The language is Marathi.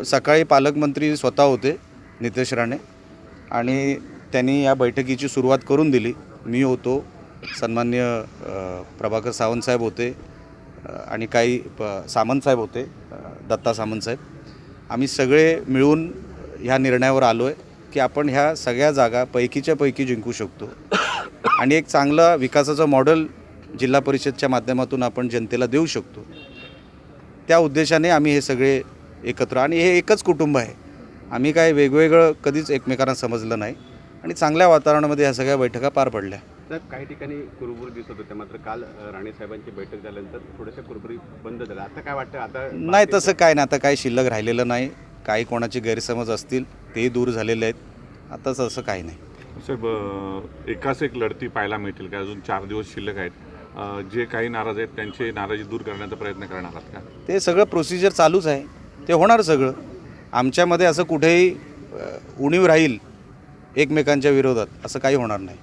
सकाळी पालकमंत्री स्वतः होते नितेश राणे आणि त्यांनी या बैठकीची सुरुवात करून दिली. मी होतो, सन्माननीय प्रभाकर सावंत साहेब होते आणि काही सामंत साहेब होते, दत्ता सामंत साहेब. आम्ही सगळे मिळून ह्या निर्णयावर आलो आहे की आपण ह्या सगळ्या जागा पैकीच्या पैकी जिंकू शकतो आणि एक चांगला विकासाचं मॉडेल जिल्हा परिषदच्या माध्यमातून आपण जनतेला देऊ शकतो. त्या उद्देशाने आम्ही हे सगळे एकत्र, आणि हे एकच कुटुंब आहे, आम्ही काय वेगवेगळं कधीच एकमेकांना समजलं नाही आणि चांगल्या वातावरणामध्ये ह्या सगळ्या बैठका पार पडल्या. साहेब, काही ठिकाणी कुरबुरी दिसत होते, मात्र काल राणे साहेबांची बैठक झाल्यानंतर थोड्याशा कुरबुरी बंद झाल्या. आता काय वाटतं? आता नाही, तसं काय नाही. आता काही शिल्लक राहिलेलं नाही. काही कोणाचे गैरसमज असतील तेही दूर झालेले आहेत. आता तसं काही नाही. साहेब, एकाच एक लढती पाहायला मिळतील का? अजून 4 दिवस शिल्लक आहेत. जे काही नाराज आहेत त्यांची नाराजी दूर करण्याचा प्रयत्न करणार आहात का? ते सगळं प्रोसिजर चालूच आहे, ते होणार सगळं. आमच्यामध्ये असं कुठेही उणीव राहील एकमेकांच्या विरोधात असं काही होणार नाही.